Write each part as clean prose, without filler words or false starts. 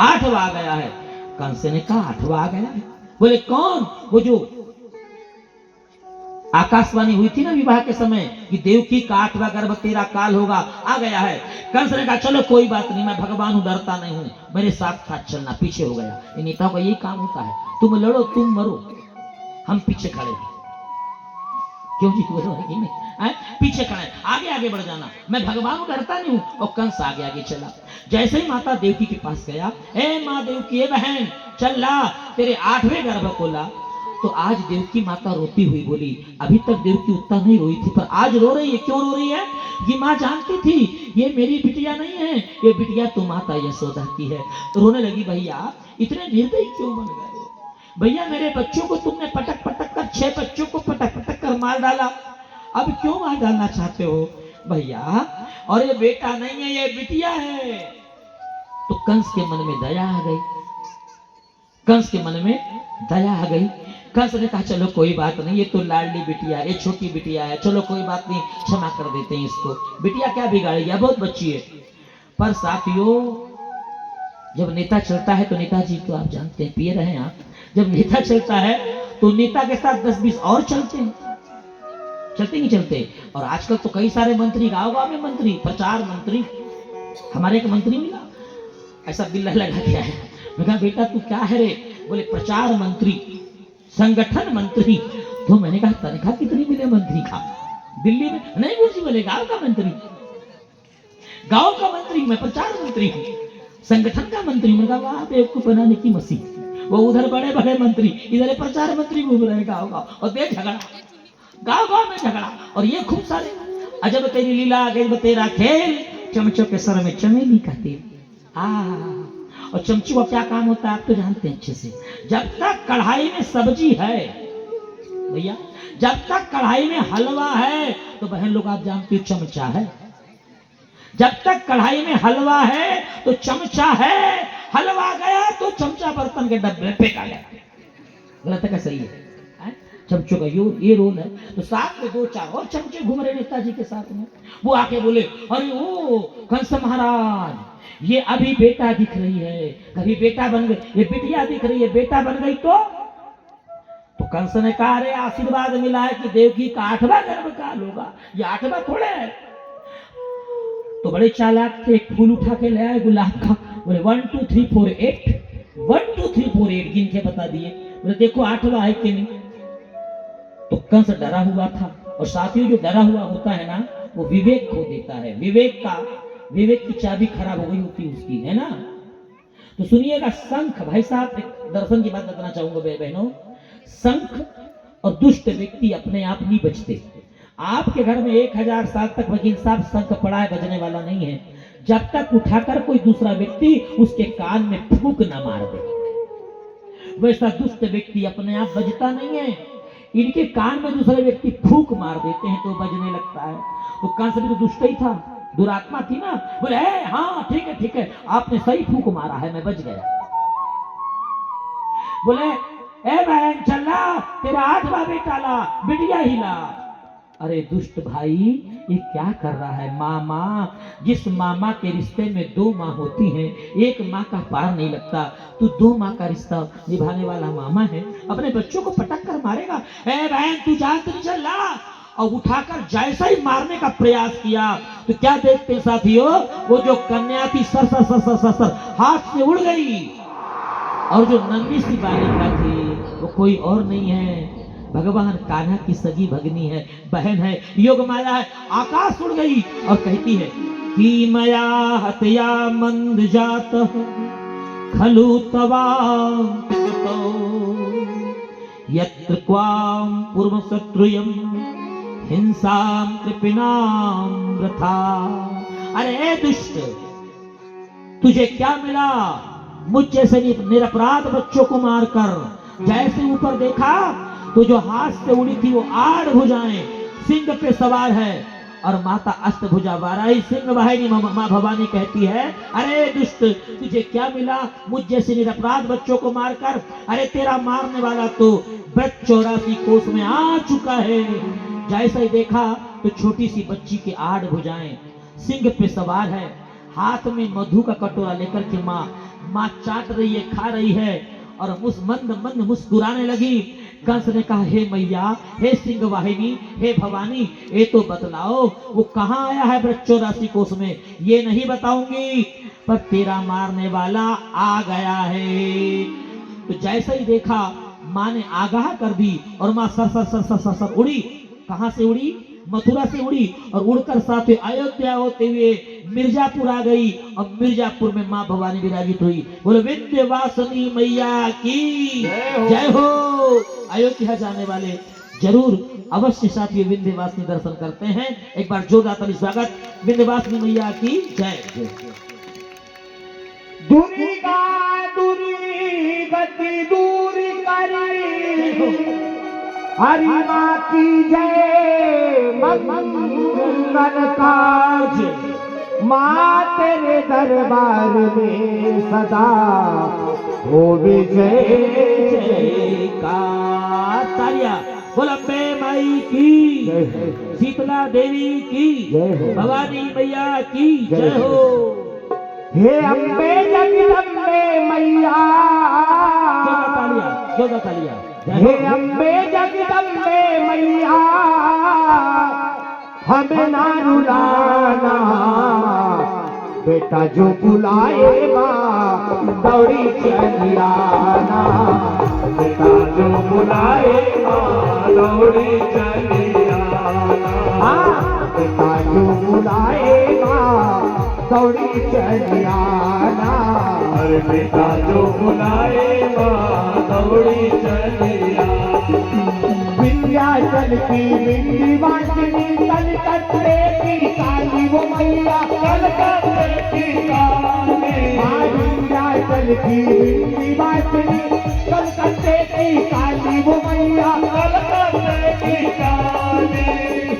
8वां आ गया है। कंस ने कहा 8वां आ गया है? बोले कौन? वो जो आकाशवाणी हुई थी ना विवाह के समय कि देवकी का 8वां गर्भ तेरा काल होगा, आ गया है। कंस ने कहा चलो कोई बात नहीं, मैं भगवान हूं, डरता नहीं हूं, मेरे साथ साथ चलना। पीछे हो गया। इन नेताओं का यही काम होता है, तुम लड़ो तुम मरो, हम पीछे खड़े हैं। क्यों जी? बोलो है कि नहीं? पीछे खड़े, आगे आगे बढ़ जाना, मैं भगवान हूं, डरता नहीं हूं। और कंस आगे आगे चला। जैसे ही माता देवकी के पास गया, ए माँ देवकी, ए बहन, चल ला, तेरे 8वें गर्भ को ला। तो आज देवकी माता रोती हुई बोली, अभी तक देवकी उतना नहीं रोई थी, पर आज रो रही है। क्यों रो रही है? ये माँ जानती थी ये मेरी बिटिया नहीं है, ये बिटिया तो माता यशोदा की है। रोने लगी, भैया इतने निर्दयी क्यों बन गए हो? भैया मेरे बच्चों को तुमने पटक पटक कर, 6 बच्चों को पटक पटक कर मार डाला, अब क्यों मार डालना चाहते हो भैया? और ये बेटा नहीं है, ये बिटिया है। तो कंस के मन में दया आ गई। कंस के मन में दया आ गई। कंस ने कहा चलो कोई बात नहीं, ये तो लाडली बिटिया है, ये छोटी बिटिया है, चलो कोई बात नहीं, क्षमा कर देते हैं इसको। बिटिया क्या बिगाड़ेगी, बहुत बच्ची है। पर साथियों, जब नेता चलता है तो नेताजी तो आप जानते हैं, पिए रहे आप, जब नेता चलता है तो नेता के साथ 10-20 और चलते हैं। चलते नहीं चलते? और आजकल तो कई सारे मंत्री, गांव गांव में मंत्री, प्रचार मंत्री। हमारे एक मंत्री मिला, ऐसा बिल्ला लगा दिया है। मैं कहा बेटा तू क्या है रे? बोले प्रचार मंत्री, संगठन मंत्री। तो मैंने कहा तनख्वाह कितनी मिले मंत्री का दिल्ली में? नहीं पूछी। बोले गांव का मंत्री, गांव का मंत्री, मैं प्रचार मंत्री हूँ, संगठन का मंत्री। मैंने कहा वाह बेवकूफ बनाने की मशीन। वो उधर बड़े बड़े मंत्री, इधर प्रचार मंत्री घूम रहे गाँव गाँव, और देख झगड़ा, गाँव गाँव में झगड़ा। और ये खूब सारे, अजब तेरी लीला, गजब तेरा खेल, चमचों के सर में चमेली का तेल। और चमची का क्या काम होता है आप तो जानते हैं अच्छे से। जब तक कढ़ाई में सब्जी है भैया, जब तक कढ़ाई में हलवा है तो बहन लोग आप जानते हो चमचा है। जब तक कढ़ाई में हलवा है तो चमचा है, हलवा गया तो चमचा बर्तन के डब्बे में फेंका गया। गलत है क्या सही है? चमचों का ये रोल है। तो साथ में 2-4 और चमचे घूम रहे नेताजी के साथ में। वो आके बोले अरे ओ कंस महाराज, ये अभी बेटा दिख रही है, कभी बेटा बन गई, ये बिटिया दिख रही है, बेटा बन गई तो कंस ने कहा अरे आशीर्वाद मिला है कि देवकी का 8वां गर्भ काल होगा, ये 8वां थोड़े है। तो बड़े चालाक थे, एक फूल उठा के ले आए गुलाब का। बोले 1 2 3 4 8, 1 2 3 4 8 गिन के बता दिए। बोले देखो 8वां है कि नहीं। तो कंस डरा हुआ था। और साथियों जो डरा हुआ होता है ना, वो विवेक खो देता है। विवेक की चाबी खराब हो गई होती है उसकी, है ना। तो सुनिएगा, शंख, भाई साहब एक दर्शन की बात बताना चाहूंगा बहनों। शंख और दुष्ट व्यक्ति अपने आप नहीं बचते। आपके घर में 1000 साल तक वकील साहब शंख पड़ा है, बजने वाला नहीं है, जब तक उठाकर कोई दूसरा व्यक्ति उसके कान में फूंक ना मार दे। वैसा दुष्ट व्यक्ति अपने आप बजता नहीं है, इनके कान में दूसरे व्यक्ति फूंक मार देते हैं तो बजने लगता है। तो कंस भी तो दुष्ट ही था, दुरात्मा थी ना। बोले हाँ ठीक है, आपने सही फूंक मारा है, मैं बच गया। बोले ए बहन चलना, तेरा 8वां बेटा ला, बिटिया ही ला। अरे दुष्ट भाई, ये क्या कर रहा है? मामा, जिस मामा के रिश्ते में 2 माँ होती हैं, एक माँ का पार नहीं लगता, तू 2 माँ का रिश्ता निभाने वाला मामा है, अपने बच्चों को पटक कर मारेगा। ए बहन तू जान तो चल ला। और उठाकर जैसा ही मारने का प्रयास किया तो क्या देखते साथियों, वो जो कन्या थी sir sir sir sir sir sir हाथ से उड़ गई। और जो नन्ही सी बालिका थी वो कोई और नहीं है, भगवान कान्हा की सगी भगनी है, बहन है, योग माया है। आकाश उड़ गई और कहती है कि मया हत्या मंद जात खलु तवाम यत्र क्वाम पूर्व शत्रुयम हिंसाम कृपिनाम वृथा। अरे दुष्ट, तुझे क्या मिला मुझ जैसे निरपराध बच्चों को मारकर? जैसे ऊपर देखा तो जो हाथ से उड़ी थी वो 8 भुजाएं सिंह पे सवार है, और माता अष्टभुजा वाराही सिंह वाहिनी माँ भवानी कहती है अरे दुष्ट, तुझे क्या मिला मुझ जैसे निरपराध बच्चों को मारकर? अरे तेरा मारने वाला तो व्रत 84 कोस में आ चुका है। जैसा ही देखा तो छोटी सी बच्ची के 8 भुजाएं सिंह पे सवार है, हाथ में मधु का कटोरा लेकर के माँ माँ चाट रही है, खा रही है और मंद मंद मुस्कुराने लगी। कंस ने कहा, हे मैया, हे सिंह वाहिनी, हे भवानी, ये तो बतलाओ वो कहाँ आया है ब्रज 84 कोस में। ये नहीं बताऊंगी, पर तेरा मारने वाला आ गया है। तो जैसे ही देखा, माँ ने आगाह कर दी और माँ sir sir sir sir sir sir उड़ी। कहां से उड़ी? मथुरा से उड़ी और उड़कर साथ ही अयोध्या होते हुए मिर्जापुर आ गई और मिर्जापुर में माँ भवानी विराजित हुई। बोलो विंध्यवासिनी मैया की जय हो। अयोध्या जाने वाले जरूर अवश्य साथियों विंध्यवासिनी दर्शन करते हैं। एक बार जोरदार ताली स्वागत विंध्यवासिनी मैया की जय। दुर्गा दुरी गति दूर करी, हरि माँ की जय, मंगल काज माँ तेरे दरबार में सदा हो विजय जयकार। तालियां बोला अम्बे माई की, शीतला देवी की, भवानी मैया की जय हो। हे अम्बे जगदम्बे मैया, जोरदार तालियां। हे अम्बे जगदम्बे मैया, हमें ना रुलाना, बेटा जो बुलाए माँ दौड़ी चली आना, बेटा जो बुलाए माँ दौड़ी चली आना, बेटा जो बुलाए माँ दौड़ी चली आना, अरे बेटा जो बुलाए माँ दौड़ी चली आना। विंध्याचल की विंध्यवासिनी, कलकत्ते की काली वो मैया, कलकत्ते की काली माँ। विंध्याचल की विंध्यवासिनी, कलकत्ते की काली वो मैया, कलकत्ते की काली।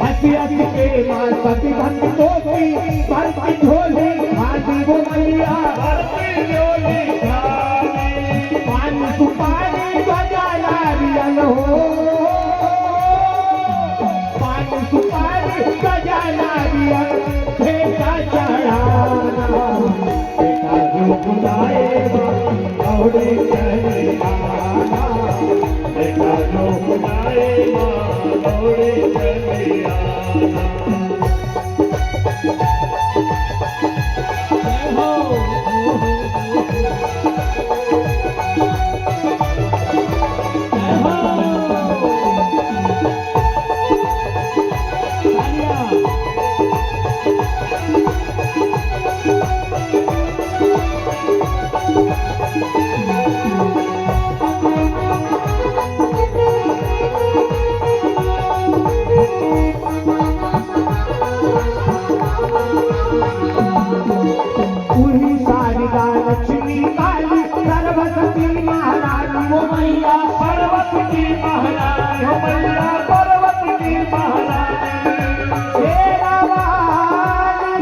हंसी हंसी के माँ सभी भक्तों की भरती झोली खाती वो मैया, भरती झोली खाती। पानी सुपारी गजा नारियल हो, पानी सुपारी गजा नारियल भेजा चढ़ाना, बेटा जो बुलाएगा दौड़े चले आना, बेटा जो बुलाएगा दौड़े चले आना। लक्ष्मी काली सरस्वती महारानी वो मैया, सरस्वती महारानी हो मैया, सरस्वती महारानी। तेरा वाली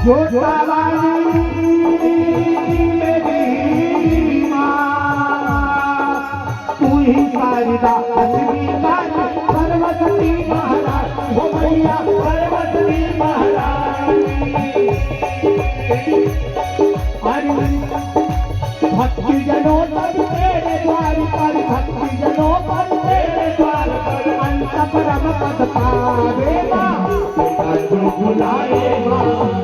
जोता वाली मेरी माँ, तू ही शारदा लक्ष्मी काली सरस्वती महारानी हो मैया, सरस्वती भक्ति जनों पर तेरे द्वार पर, भक्ति जनों पर तेरे द्वार पर, अंत परम पद पावेगा, बेटा जो बुलाएगा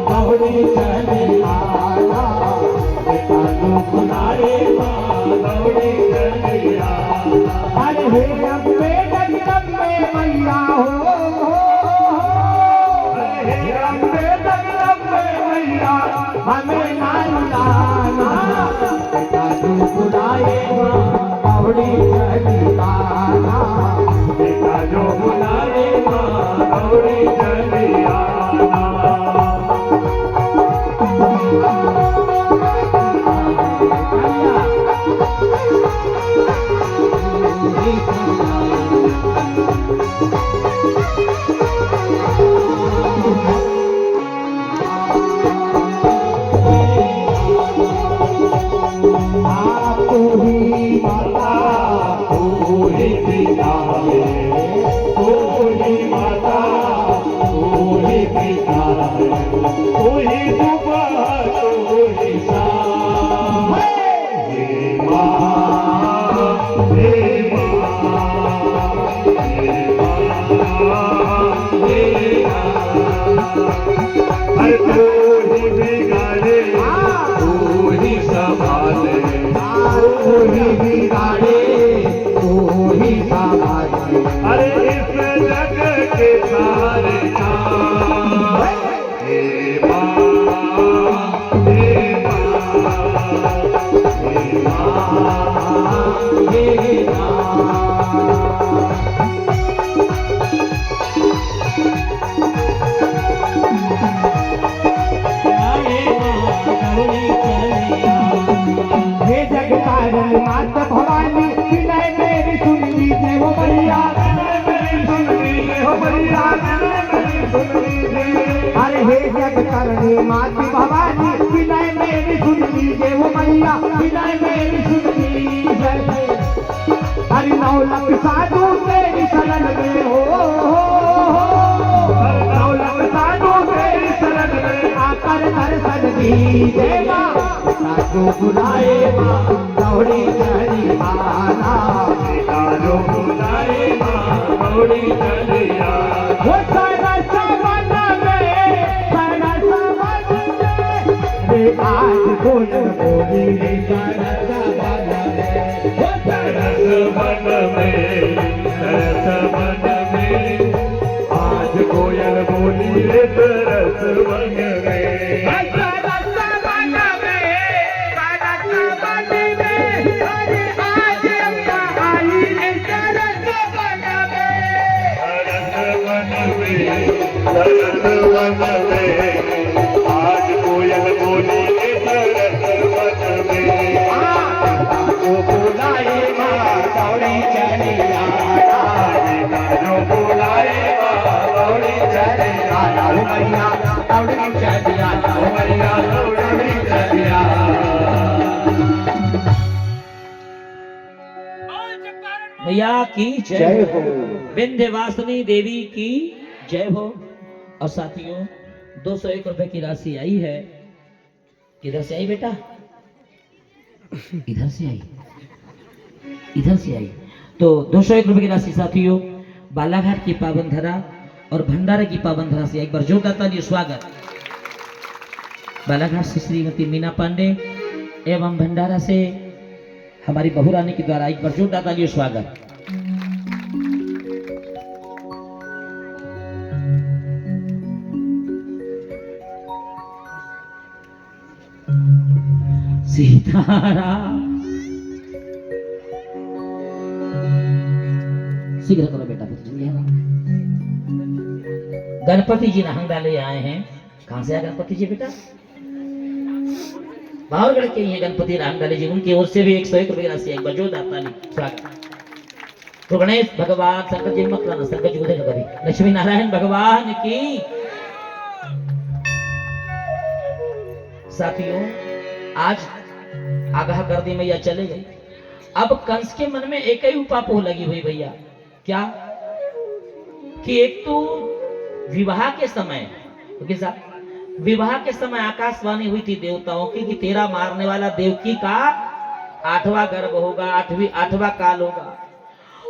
दौड़े चले आना, बेटा जो बुलाएगा दौड़े चले आना। अरे हे अम्बे जगदम्बे मैया हो, अरे हे अम्बे जगदम्बे मैया, हमें ना रुलाना, बेटा जो बुलाएगा दौड़ी चली आना, बेटा जो बुलाएगा दौड़ी चली आना। तू ही सुबह तू ही शाम हे माँ हे अरे तू ही बिगाड़े तू ही संभाले तू ही बिगाड़े तू ही संभाले अरे इस जग के सारे काम हे माँ हे माँ हे माँ हे माँ हे जगतारिणी मात भवानी विनय मेरी सुन लीजिए हो मैया विनय मेरी सुन लीजिए हो मैया विनय मेरी सुन लीजिए अरे हे जगतारिणी मात भवानी विनय मेरी सुन लीजिए हो मैया विनय मेरी सुन लीजिए हरि 9 लाख साधु तेरी शरण में हो 9 लाख साधु तेरी शरण में आकर दर्शन दीजिएगा जो बुलाए माँ दौड़ी चली आना जो बुलाए माँ दौड़ी चली आना वो सारा सावन में रे आज बोल बोली रे सारा सावन में वो सरस वन में आज कोयल बोली रे सरस वन में आज कोयल बोली सरस वन में जो बुलाए माँ दौड़ी चली आना जो बुलाए माँ दौड़ी चली आना मैया दौड़ी चली आना मैया दौड़ी चली आना मैया की जय हो विंध्यवासिनी देवी की जय हो। और साथियों 201 रुपए की राशि आई है। किधर से आई बेटा? इधर से आई, इधर से आई। तो 201 रुपए की राशि साथियों बालाघाट की पावन धरा और भंडारा की पावन धरा से एक बार जोरदार तालियों स्वागत। बालाघाट से श्रीमती मीना पांडे एवं भंडारा से हमारी बहू रानी के द्वारा एक बार जोरदार तालियों स्वागत। सीताराम शीघ्र करो बेटा, गणपति जी नहंग डाले आए हैं। कहां से आए गणपति जी बेटा? बावरगढ़ के ये गणपति नहंग डाले जी, उनकी ओर से भी 101 रुपये राशि एक बार जोरदार ताली स्वागत। तो गणेश भगवान शंकर जी मत करना, शंकर जी को देखो कभी, लक्ष्मी नारायण भगवान की। साथियों आज आगाह कर दी मैया चले गई। अब कंस के मन में एक ही उपापोह लगी हुई भैया, क्या कि एक तो विवाह के समय, विवाह के समय आकाशवाणी हुई थी देवताओं की कि तेरा मारने वाला देवकी का 8वां गर्भ होगा, 8वां काल होगा।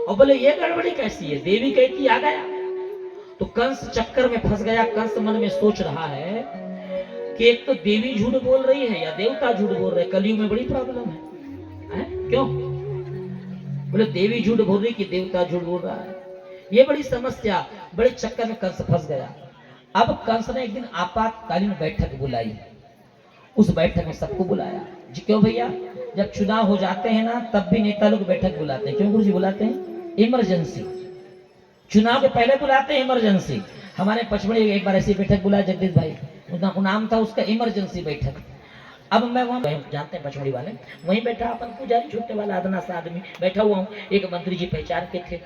और बोले ये गड़बड़ी कैसी है? देवी कहती आ गया। तो कंस चक्कर में फंस गया। कंस मन में सोच रहा है कि एक तो देवी झूठ बोल रही है या देवता झूठ बोल रहे हैं। कलयुग में बड़ी प्रॉब्लम है, क्यों? बोले देवी झूठ बोल रही कि देवता झूठ बोल रहा है। ये बड़ी समस्या, बड़े चक्कर में कंस फंस गया। अब कंस ने एक दिन आपातकालीन बैठक बुलाई। उस बैठक में सबको बुलाया जी। क्यों भैया? जब चुनाव हो जाते हैं ना तब भी नेता लोग बैठक बुलाते हैं। क्यों गुरु जी बुलाते हैं? इमरजेंसी। चुनाव के पहले बुलाते हैं इमरजेंसी। हमारे पचमढ़ी एक बार ऐसी बैठक बुलाया जगदीश भाई, उनका नाम था उसका इमरजेंसी बैठक। अब मैं वहाँ जानते हैं पचमढ़ी वाले, वहीं बैठा अपन पुजारी छोटे वाला आदना सा आदमी बैठा हुआ हूँ। एक मंत्री जी पहचान के थे,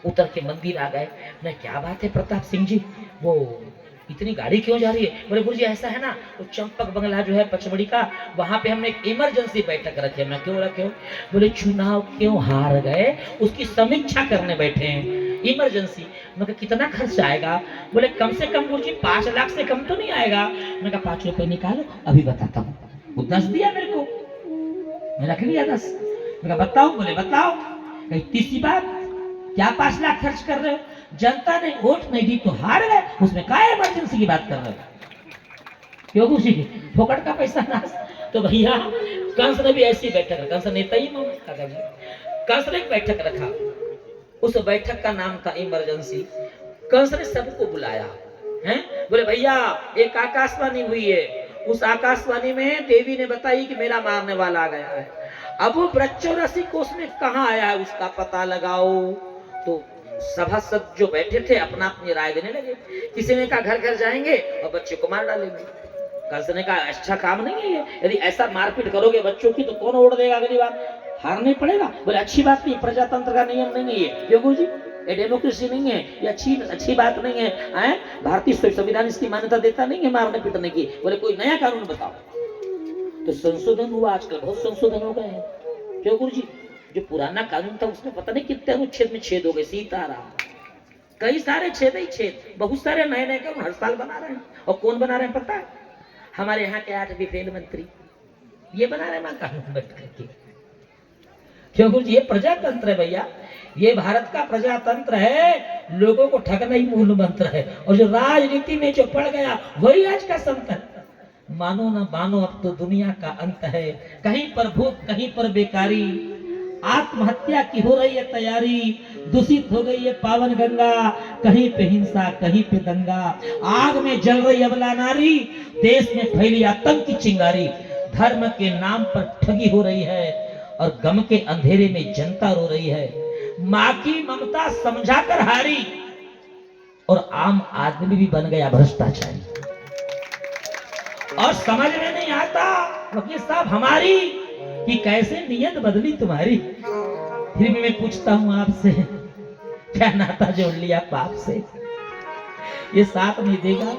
उतर के मंदिर आ गए। मैं क्या बात है प्रताप सिंह जी, वो इतनी गाड़ी क्यों जा रही है? बोले गुरु जी ऐसा है ना, वो चंपक बंगला जो है पचमढ़ी का, वहां पे हमने एक इमरजेंसी बैठक रखी है। मैं क्यों रखे हो? बोले चुनाव क्यों हार गए उसकी समीक्षा करने बैठे हैं। इमरजेंसी। मैं कहा कितना खर्च आएगा? बोले कम से कम गुरुजी 5 लाख से कम तो नहीं आएगा। मैं कहा 5 रुपए निकालो अभी बताता हूँ। वो 10 दिया मेरे को, मैं रख लिया 10। मैं कहा बताओ? बोले बताओ। कहीं तीसरी बात, क्या 5 लाख खर्च कर रहे हो? जनता ने वोट नहीं दी तो हार गए, उसमें क्या इमरजेंसी की बात कर रहे हो? क्यों खुशी की फोकट का पैसा नाश। तो भैया कंस ने भी ऐसी बैठक रखा, कंस नेता ही काका जी, कंस ने एक बैठक रखा, उस बैठक का नाम था इमरजेंसी। कंस ने सबको बुलाया हैं, बोले भैया एक आकाशवाणी हुई है, उस आकाशवाणी में देवी ने बताई कि मेरा मारने वाला आ गया है। अब वो वृक्षोरसी कोष में कहाँ आया है उसका पता लगाओ। तो सभासद जो बैठे थे अपना अपनी राय देने लगे। किसी ने कहा घर घर जाएंगे और बच्चे को मार डालेंगे। कंस ने कहा अच्छा काम नहीं है ये, यदि ऐसा मारपीट करोगे बच्चों की तो कौन वोट देगा अगली बार? हारना पड़ेगा। बोले अच्छी बात नहीं, प्रजातंत्र का नियम नहीं है ये। क्यों गुरुजी? ये डेमोक्रेसी नहीं है, ये अच्छी बात नहीं है। भारतीय संविधान इसकी मान्यता देता नहीं है मारने पीटने की। बोले कोई नया कानून बताओ। तो संशोधन हुआ, आजकल बहुत संशोधन हो गए हैं। क्यों गुरुजी? जो पुराना कानून था उसमें पता नहीं कितने अनुच्छेद में छेद हो गए, सीताराम। कई सारे छेद ही छेद, बहुत सारे नए नए कानून हर साल बना रहे हैं। और कौन बना रहे हैं पता है? हमारे यहाँ के 8वीं फेल मंत्री ये बना रहे हैं कानून बैठ करके। क्यों गुरुजी? ये प्रजातंत्र है भैया, ये भारत का प्रजातंत्र है। लोगों को ठगना ही मूल मंत्र है, और जो राजनीति में जो पड़ गया वही आज का संत है। मानो ना मानो अब तो दुनिया का अंत है। कहीं पर भूख, कहीं पर बेकारी, आत्महत्या की हो रही है तैयारी, दूषित हो गई है पावन गंगा, कहीं पे हिंसा कहीं पे दंगा, आग में जल रही अबला नारी, देश में फैली आतंक की चिंगारी, धर्म के नाम पर ठगी हो रही है और गम के अंधेरे में जनता रो रही है। माँ की ममता समझाकर हारी और आम आदमी भी बन गया भ्रष्टाचारी। और समझ में नहीं आता वकील साहब हमारी कि कैसे नियत बदली तुम्हारी। फिर भी मैं पूछता हूं आपसे, क्या नाता जोड़ लिया पाप से? ये साथ नहीं देगा,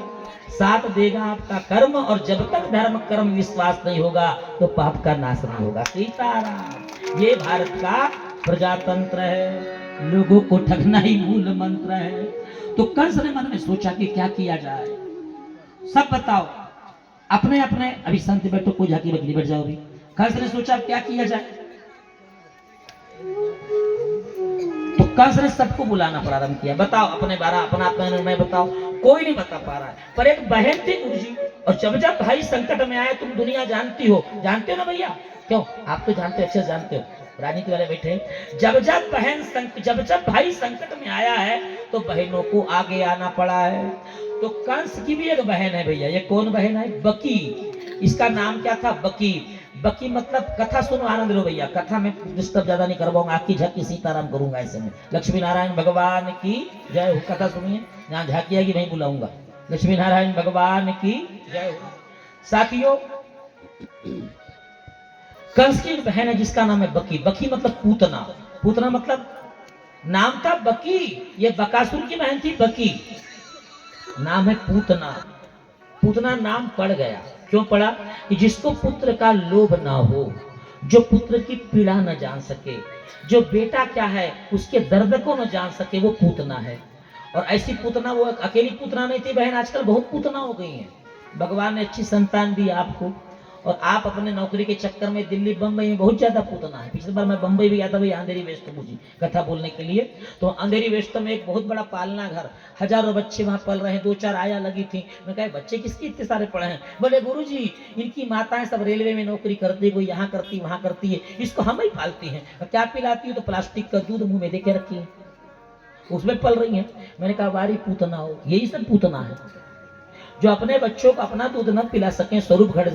साथ देगा आपका कर्म। और जब तक धर्म कर्म विश्वास नहीं होगा तो पाप का नाश नहीं होगा। सीताराम। ये भारत का प्रजातंत्र है, लोगों को ठगना ही मूल मंत्र है। तो कंस ने मन में सोचा कि क्या किया जाए, सब बताओ अपने अपने। अभी संत बैठो, कोई झाकी बकरी बैठ जाओ। अभी कंस ने सोचा क्या किया जाए, तो कंस ने सबको बुलाना प्रारंभ किया। बताओ अपने बारे, अपना अपना निर्णय बताओ। कोई नहीं बता पा रहा है, पर एक बहन थी गुरुजी, और जब भाई संकट में आए, तुम दुनिया जानती हो ना भैया? क्यों? आप तो जानते हो, अच्छे जानते हो, राजनीति वाले बैठे। जब भाई संकट में आया है तो बहनों को आगे आना पड़ा है। तो कंस की भी एक बहन है भैया। ये कौन बहन है? बकी। इसका नाम क्या था? बकी। बकी मतलब, कथा सुनो आनंद लो भैया, कथा में डिस्टर्ब ज्यादा नहीं करवाऊंगा, आपकी झांकी सीताराम करूंगा ऐसे में। लक्ष्मी नारायण भगवान की जय हो। कथा सुनिए, यहाँ झांकी आएगी नहीं बुलाऊंगा। लक्ष्मी नारायण भगवान की जय हो। साथियों, कंस की एक बहन है जिसका नाम है बकी। बकी मतलब पूतना। पूतना मतलब नाम था बकी। ये बकासुर की बहन थी बकी, नाम है पूतना। पूतना नाम पड़ गया, क्यों पड़ा? कि जिसको पुत्र का लोभ ना हो, जो पुत्र की पीड़ा न जान सके, जो बेटा क्या है उसके दर्द को न जान सके, वो पूतना है। और ऐसी पूतना, वो अकेली पूतना नहीं थी बहन, आजकल बहुत पूतना हो गई हैं। भगवान ने अच्छी संतान दी आपको, और आप अपने नौकरी के चक्कर में दिल्ली बम्बई में बहुत ज्यादा पूतना है। पिछली बार मैं बम्बई भी गया था भैया, अंधेरी वेस्ट मुझे कथा बोलने के लिए। तो अंधेरी वेस्ट में एक बहुत बड़ा पालना घर, हजारों बच्चे वहां पल रहे हैं, 2-4 आया लगी थी। मैं कहा बच्चे किसके इतने सारे पड़े हैं? बोले गुरुजी इनकी माताएं सब रेलवे में नौकरी करती है, कोई यहाँ करती वहां करती है, इसको हम ही पालती हैं। क्या पिलाती है? तो प्लास्टिक का दूध मुंह में देके रखी है, उसमें पल रही है। मैंने कहा वारी पूतना हो, यही सब पूतना है जो अपने बच्चों को अपना दूध न पिला सके, स्वरूप घट